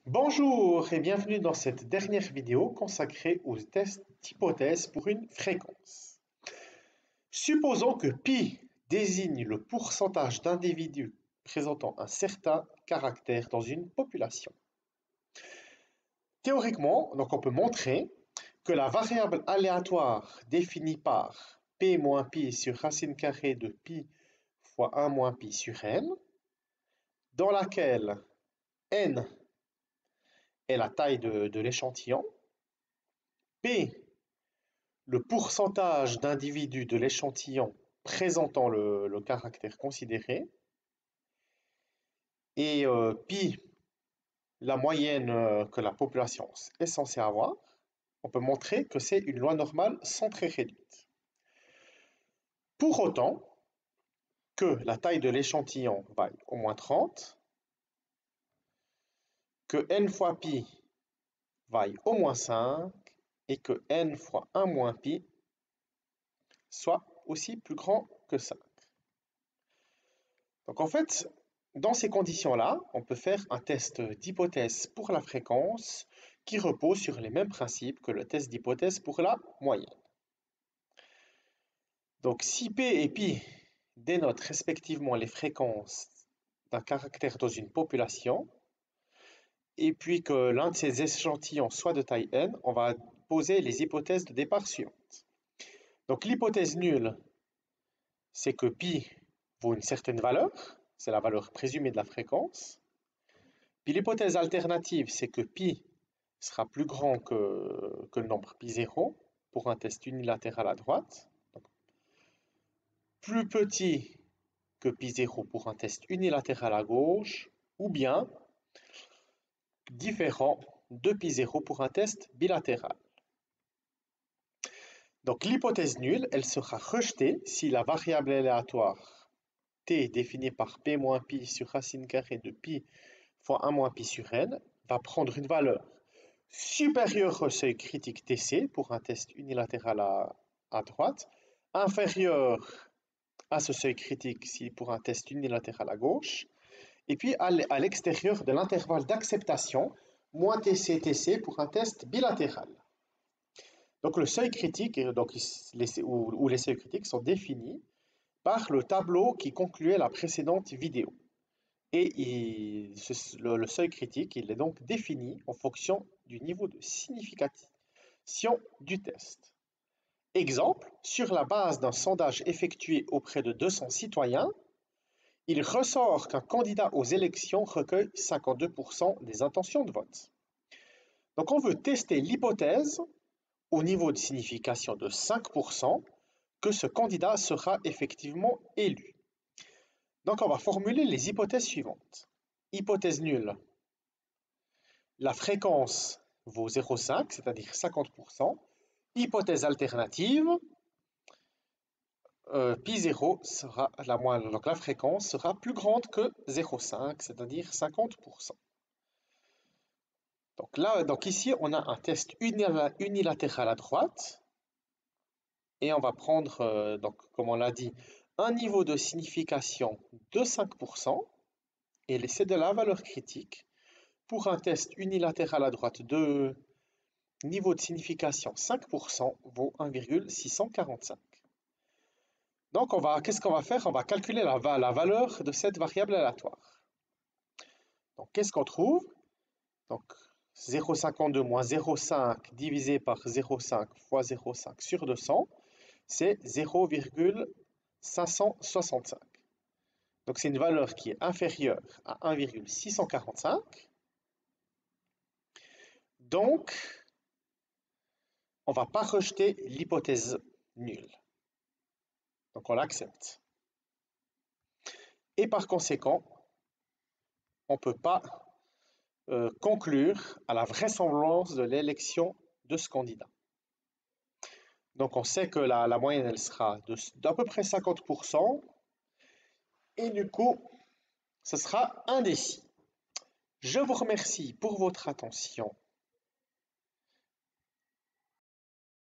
Bonjour et bienvenue dans cette dernière vidéo consacrée aux tests d'hypothèse pour une fréquence. Supposons que pi désigne le pourcentage d'individus présentant un certain caractère dans une population. Théoriquement, on peut montrer que la variable aléatoire définie par p moins pi sur racine carrée de pi fois 1 moins pi sur n, dans laquelle n est la taille de l'échantillon, p, le pourcentage d'individus de l'échantillon présentant le caractère considéré, et pi, la moyenne que la population est censée avoir, on peut montrer que c'est une loi normale centrée réduite. Pour autant que la taille de l'échantillon vaille au moins 30, que n fois pi vaille au moins 5, et que n fois 1 moins pi soit aussi plus grand que 5. Donc en fait, dans ces conditions-là, on peut faire un test d'hypothèse pour la fréquence qui repose sur les mêmes principes que le test d'hypothèse pour la moyenne. Donc si P et Pi dénotent respectivement les fréquences d'un caractère dans une population, et puis que l'un de ces échantillons soit de taille n, on va poser les hypothèses de départ suivantes. Donc l'hypothèse nulle, c'est que pi vaut une certaine valeur, c'est la valeur présumée de la fréquence. Puis l'hypothèse alternative, c'est que pi sera plus grand que le nombre pi 0 pour un test unilatéral à droite. Donc, plus petit que pi 0 pour un test unilatéral à gauche, ou bien différent de pi 0 pour un test bilatéral. Donc l'hypothèse nulle, elle sera rejetée si la variable aléatoire t définie par p moins pi sur racine carrée de pi fois 1 moins pi sur n va prendre une valeur supérieure au seuil critique TC pour un test unilatéral à droite, inférieur à ce seuil critique pour un test unilatéral à gauche, et puis à l'extérieur de l'intervalle d'acceptation, moins TC, TC pour un test bilatéral. Donc le seuil critique, ou les seuils critiques sont définis par le tableau qui concluait la précédente vidéo. Et le seuil critique, il est donc défini en fonction du niveau de signification du test. Exemple, sur la base d'un sondage effectué auprès de 200 citoyens, il ressort qu'un candidat aux élections recueille 52% des intentions de vote. Donc on veut tester l'hypothèse au niveau de signification de 5% que ce candidat sera effectivement élu. Donc on va formuler les hypothèses suivantes. Hypothèse nulle. La fréquence vaut 0,5, c'est-à-dire 50%. Hypothèse alternative, pi 0 sera la moindre, donc la fréquence sera plus grande que 0,5, c'est-à-dire 50%. Donc ici, on a un test unilatéral à droite, et on va prendre, donc, comme on l'a dit, un niveau de signification de 5%, et laisser de la valeur critique. Pour un test unilatéral à droite de niveau de signification 5% vaut 1,645. Donc qu'est-ce qu'on va faire? On va calculer la valeur de cette variable aléatoire. Donc qu'est-ce qu'on trouve? Donc 0,52 moins 0,5 divisé par 0,5 fois 0,5 sur 200, c'est 0,565. Donc c'est une valeur qui est inférieure à 1,645. Donc, on ne va pas rejeter l'hypothèse nulle. Donc on l'accepte. Et par conséquent, on ne peut pas conclure à la vraisemblance de l'élection de ce candidat. Donc on sait que la moyenne, elle sera d'à peu près 50%, et du coup, ce sera indécis. Je vous remercie pour votre attention